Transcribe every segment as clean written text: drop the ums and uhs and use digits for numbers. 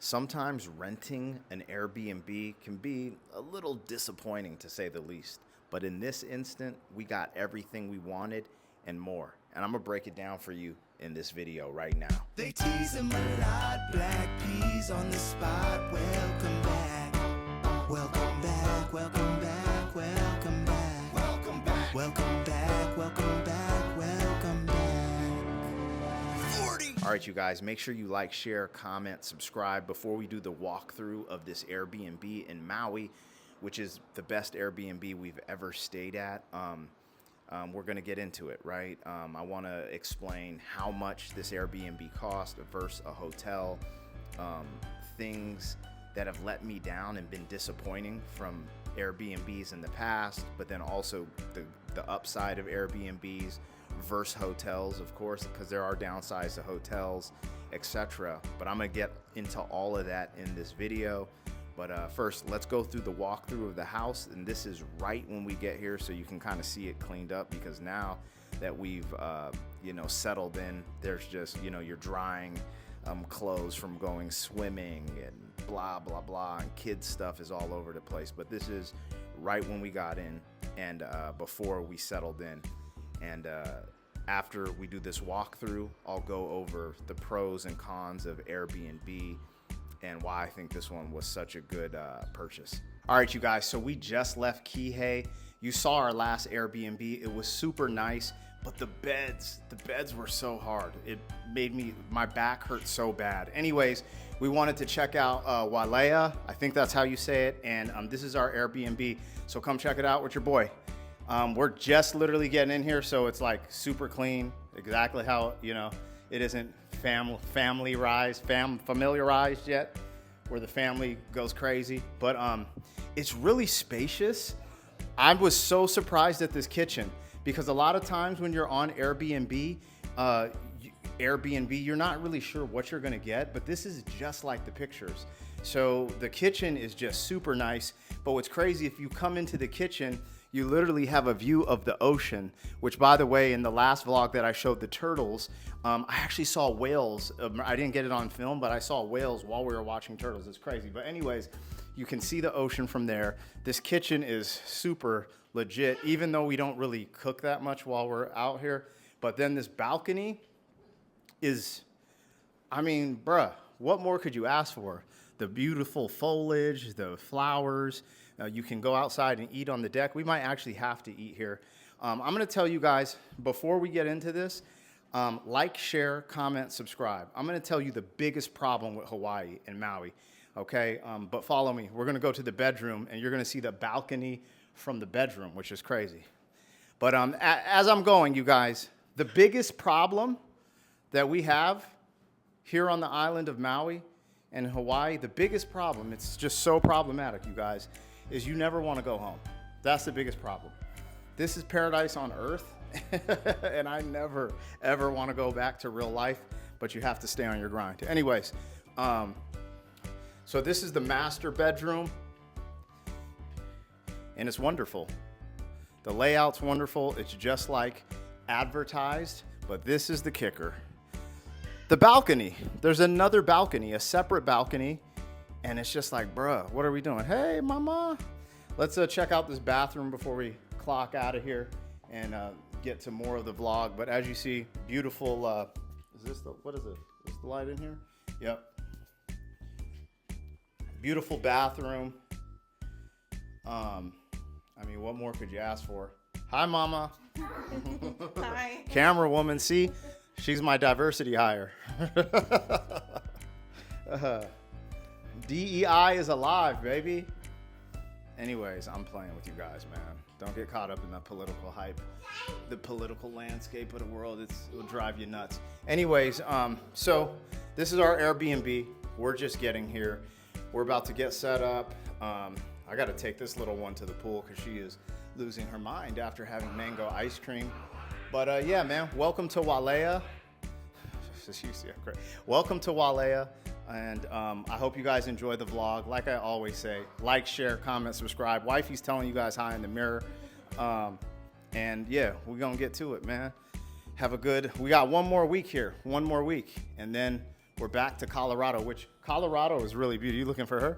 Sometimes renting an Airbnb can be a little disappointing to say the least. But in this instant, we got everything we wanted and more. And I'm gonna break it down for you in this video right now. They tease them a lot, black peas on the spot. Welcome back, welcome back, welcome back, welcome back, welcome back, welcome back, welcome back, welcome back. 40. All right, you guys, make sure you like, share, comment, subscribe before we do the walkthrough of this Airbnb in Maui, which is the best Airbnb we've ever stayed at. We're going to get into it, right? I want to explain how much this Airbnb cost versus a hotel, things that have let me down and been disappointing from Airbnbs in the past, but then also the upside of Airbnbs versus hotels, of course, because there are downsides to hotels, etc. But I'm going to get into all of that in this video. But first, let's go through the walkthrough of the house. And this is right when we get here, so you can kind of see it cleaned up, because now that we've, settled in, there's just, you're drying clothes from going swimming and blah, blah, blah. And kids stuff is all over the place. But this is right when we got in and before we settled in. And after we do this walkthrough, I'll go over the pros and cons of Airbnb and why I think this one was such a good purchase. All right, you guys, so we just left Kihei. You saw our last Airbnb. It was super nice, but the beds were so hard. It made my back hurt so bad. Anyways, we wanted to check out Wailea. I think that's how you say it. And this is our Airbnb. So come check it out with your boy. We're just literally getting in here, so it's like super clean, exactly how, it isn't familiarized yet, where the family goes crazy. But it's really spacious. I was so surprised at this kitchen, because a lot of times when you're on Airbnb, you're not really sure what you're gonna get, but this is just like the pictures. So the kitchen is just super nice. But what's crazy, if you come into the kitchen, you literally have a view of the ocean, which, by the way, in the last vlog that I showed the turtles, I actually saw whales. I didn't get it on film, but I saw whales while we were watching turtles. It's crazy. But anyways, you can see the ocean from there. This kitchen is super legit, even though we don't really cook that much while we're out here. But then this balcony is, bruh, what more could you ask for? The beautiful foliage, the flowers. You can go outside and eat on the deck. We might actually have to eat here. I'm going to tell you guys, before we get into this, like, share, comment, subscribe. I'm going to tell you the biggest problem with Hawaii and Maui, okay? But follow me. We're going to go to the bedroom, and you're going to see the balcony from the bedroom, which is crazy. But as I'm going, you guys, the biggest problem that we have here on the island of Maui and Hawaii, the biggest problem, it's just so problematic, you guys, is you never want to go home. That's the biggest problem. This is paradise on earth, and I never, ever want to go back to real life, but you have to stay on your grind. Anyways, so this is the master bedroom, and it's wonderful. The layout's wonderful. It's just like advertised, but this is the kicker. The balcony. There's another balcony, a separate balcony. And it's just like, bruh, what are we doing? Hey, mama. Let's check out this bathroom before we clock out of here and get to more of the vlog. But as you see, beautiful, what is it? Is the light in here? Yep. Beautiful bathroom. What more could you ask for? Hi, mama. Hi. Camera woman, see? She's my diversity hire. DEI is alive, baby. Anyways, I'm playing with you guys, man. Don't get caught up in the political hype. The political landscape of the world, it'll drive you nuts. Anyways, so this is our Airbnb. We're just getting here. We're about to get set up. I got to take this little one to the pool because she is losing her mind after having mango ice cream. But yeah, man, welcome to Wailea. Welcome to Wailea. And I hope you guys enjoy the vlog. Like I always say, like, share, comment, subscribe. Wifey's telling you guys hi in the mirror. And yeah, we're going to get to it, man. We got one more week here, and then We're back to Colorado, which Colorado is really beautiful. You looking for her?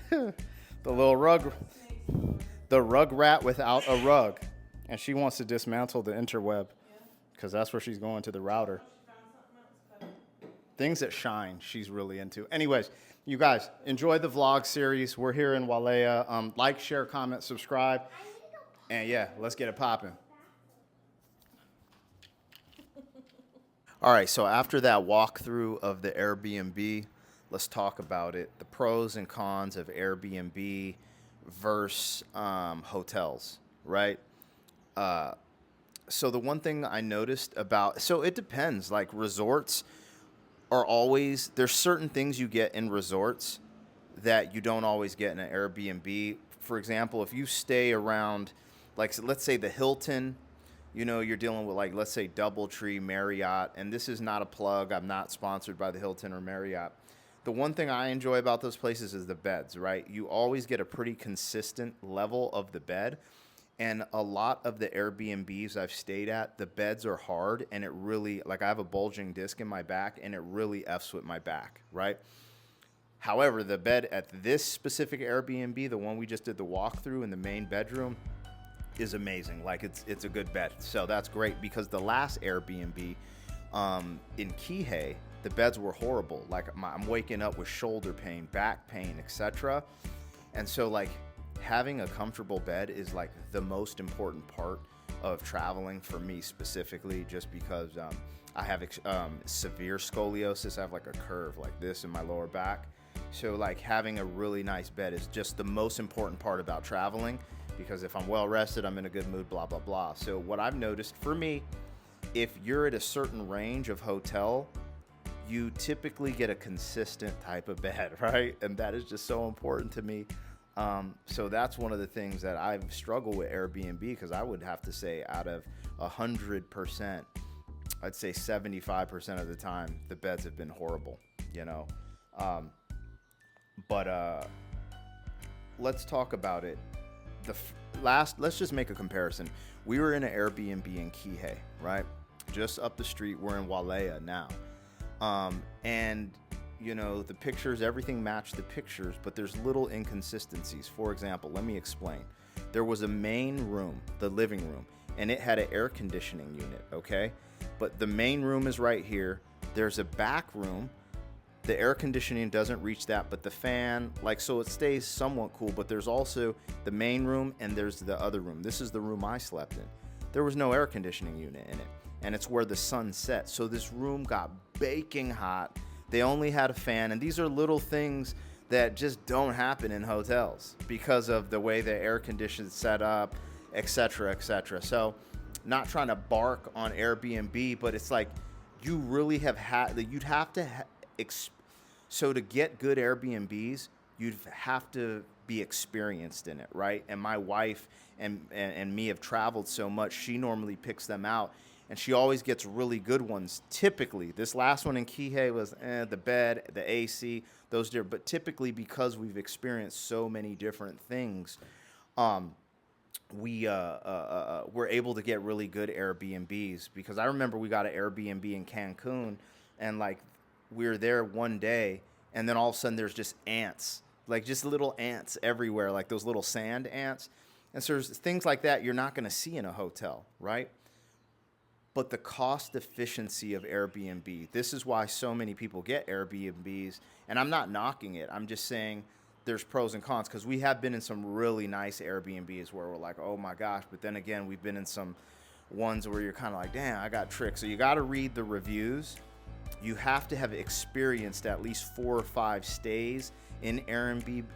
The little rug, the rug rat without a rug. And she wants to dismantle the interweb because that's where she's going to the router. Things that shine, she's really into. Anyways, you guys, enjoy the vlog series. We're here in Wailea. Like, share, comment, subscribe. And yeah, let's get it popping. All right, so after that walkthrough of the Airbnb, let's talk about it. The pros and cons of Airbnb versus hotels, right? So the one thing I noticed about, so it depends, like resorts are always, there's certain things you get in resorts that you don't always get in an Airbnb. For example, if you stay around, like let's say the Hilton, you know, you're dealing with like, let's say DoubleTree, Marriott, and this is not a plug. I'm not sponsored by the Hilton or Marriott. The one thing I enjoy about those places is the beds, right? You always get a pretty consistent level of the bed. And a lot of the Airbnbs I've stayed at, the beds are hard and it really, like I have a bulging disc in my back and it really F's with my back, right? However, the bed at this specific Airbnb, the one we just did the walkthrough in the main bedroom, is amazing. Like it's a good bed. So that's great because the last Airbnb in Kihei, the beds were horrible. Like I'm waking up with shoulder pain, back pain, etc. And so like having a comfortable bed is like the most important part of traveling for me specifically, just because I have severe scoliosis. I have like a curve like this in my lower back. So like having a really nice bed is just the most important part about traveling, because if I'm well rested, I'm in a good mood, blah, blah, blah. So what I've noticed for me, if you're at a certain range of hotel, you typically get a consistent type of bed, right? And that is just so important to me. So that's one of the things that I've struggled with Airbnb, because I would have to say out of 100%, I'd say 75% of the time, the beds have been horrible, you know? But let's talk about it. Let's just make a comparison. We were in an Airbnb in Kihei, right? Just up the street. We're in Wailea now. And you know, the pictures, everything matched the pictures, but there's little inconsistencies. For example, let me explain. There was a main room, the living room, and it had an air conditioning unit, okay? But the main room is right here. There's a back room. The air conditioning doesn't reach that, but the fan, like, so it stays somewhat cool, but there's also the main room and there's the other room. This is the room I slept in. There was no air conditioning unit in it, and it's where the sun sets. So this room got baking hot. They only had a fan, and these are little things that just don't happen in hotels because of the way the air conditioning is set up, etc., etc. So not trying to bark on Airbnb, but it's like you really have you'd have to so to get good Airbnbs, you'd have to be experienced in it, right? And my wife and me have traveled so much, she normally picks them out, and she always gets really good ones. Typically, this last one in Kihei was the bed, the AC, those different. But typically, because we've experienced so many different things, we're able to get really good Airbnbs. Because I remember we got an Airbnb in Cancun, and like we were there one day, and then all of a sudden there's just ants, like just little ants everywhere, like those little sand ants. And so there's things like that you're not going to see in a hotel, right? But the cost efficiency of Airbnb, this is why so many people get Airbnbs. And I'm not knocking it. I'm just saying there's pros and cons, because we have been in some really nice Airbnbs where we're like, oh my gosh. But then again, we've been in some ones where you're kind of like, damn, I got tricked. So you got to read the reviews. You have to have experienced at least 4 or 5 stays in Airbnbs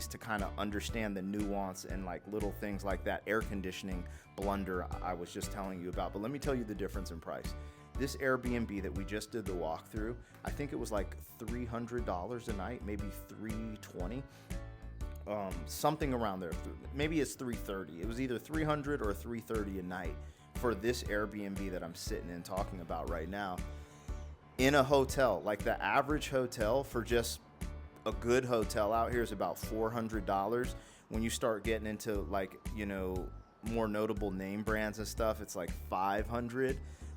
to kind of understand the nuance and like little things like that air conditioning blunder I was just telling you about. But let me tell you the difference in price. This Airbnb that we just did the walkthrough, I think it was like $300 a night, maybe $320, something around there. Maybe it's $330. It was either $300 or $330 a night for this Airbnb that I'm sitting in talking about right now. In a hotel, like the average hotel for just a good hotel out here is about $400. When you start getting into like, you know, more notable name brands and stuff, it's like $500.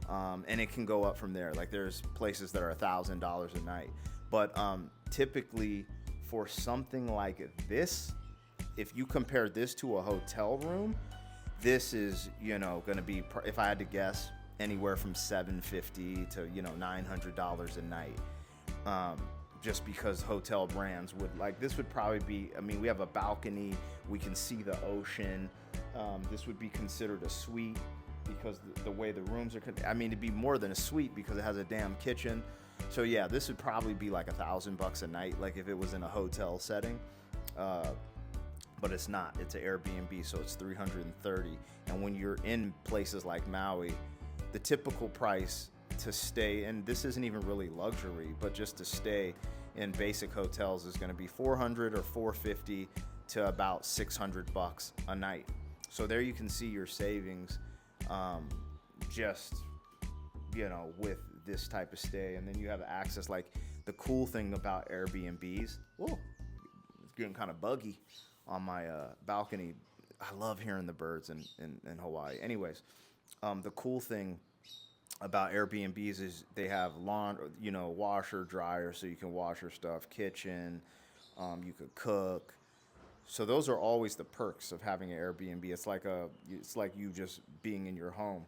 And it can go up from there. Like there's places that are $1,000 a night, but typically for something like this, if you compare this to a hotel room, this is going to be, if I had to guess, anywhere from $750 to $900 a night. Just because hotel brands would like this would probably be. I mean, we have a balcony, we can see the ocean. This would be considered a suite because the way the rooms are. I mean, it'd be more than a suite because it has a damn kitchen. So yeah, this would probably be like $1,000 a night, like if it was in a hotel setting. But it's not. It's an Airbnb, so it's $330. And when you're in places like Maui, the typical price to stay, and this isn't even really luxury, but just to stay in basic hotels is going to be $400 or $450 to about $600 a night. So there you can see your savings, just with this type of stay. And then you have access. Like the cool thing about Airbnbs, whoa, it's getting kind of buggy on my balcony. I love hearing the birds in Hawaii. Anyways, the cool thing about Airbnbs is they have washer, dryer, so you can wash your stuff, kitchen, you could cook. So those are always the perks of having an Airbnb. It's like you just being in your home,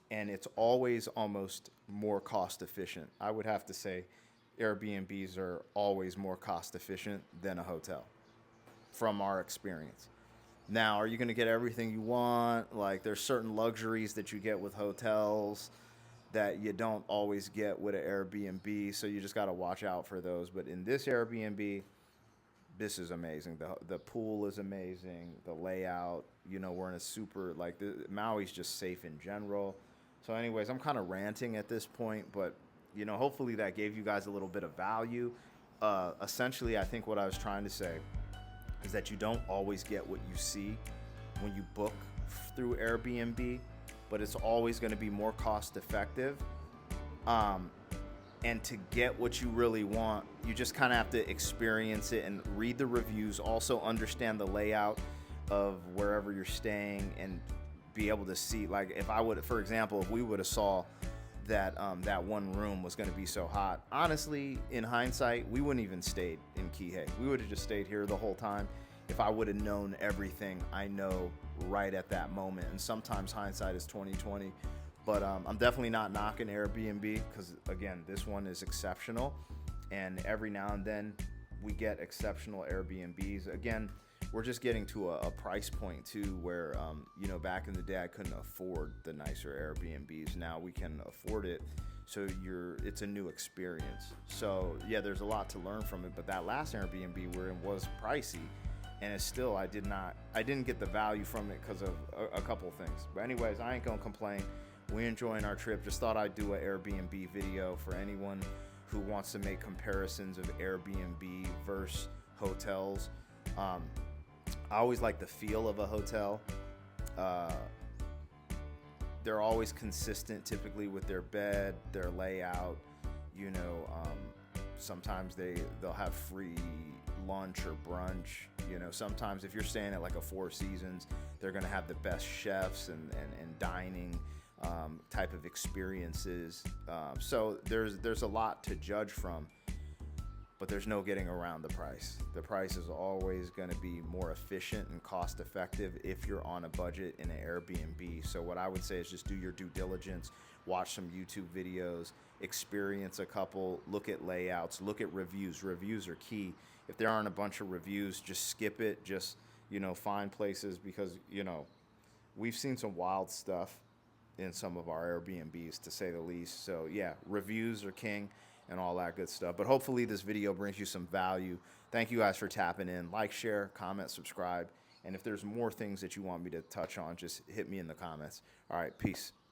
and it's always almost more cost efficient. I would have to say Airbnbs are always more cost efficient than a hotel from our experience. Now, are you going to get everything you want? Like, there's certain luxuries that you get with hotels that you don't always get with an Airbnb, so you just got to watch out for those. But in this Airbnb, this is amazing. The pool is amazing. The layout, we're in a super, Maui's just safe in general. So anyways, I'm kind of ranting at this point, but, hopefully that gave you guys a little bit of value. Essentially, I think what I was trying to say is that you don't always get what you see when you book through Airbnb, but it's always going to be more cost effective. And to get what you really want, you just kind of have to experience it and read the reviews, also understand the layout of wherever you're staying and be able to see, like if we would have saw that that one room was going to be so hot. Honestly, in hindsight, we wouldn't even stayed in Kihei. We would have just stayed here the whole time if I would have known everything I know right at that moment. And sometimes hindsight is 20/20. But I'm definitely not knocking Airbnb because, again, this one is exceptional. And every now and then we get exceptional Airbnbs. Again, we're just getting to a price point too where back in the day I couldn't afford the nicer Airbnbs. Now we can afford it, so it's a new experience. So yeah, there's a lot to learn from it. But that last Airbnb we're in was pricey, and it's still I didn't get the value from it because of a couple things. But anyways, I ain't gonna complain. We're enjoying our trip. Just thought I'd do an Airbnb video for anyone who wants to make comparisons of Airbnb versus hotels. I always like the feel of a hotel. They're always consistent, typically with their bed, their layout. Sometimes they'll have free lunch or brunch. Sometimes if you're staying at like a Four Seasons, they're gonna have the best chefs and dining type of experiences. So there's a lot to judge from. But there's no getting around the price. The price is always going to be more efficient and cost effective if you're on a budget in an Airbnb. So what I would say is just do your due diligence, watch some YouTube videos, experience a couple, look at layouts, look at reviews. Reviews are key. If there aren't a bunch of reviews, just skip it. Just, find places because, we've seen some wild stuff in some of our Airbnbs, to say the least. So yeah, reviews are king and all that good stuff. But hopefully this video brings you some value. Thank you guys for tapping in. Like, share, comment, subscribe. And if there's more things that you want me to touch on, just hit me in the comments. All right, peace.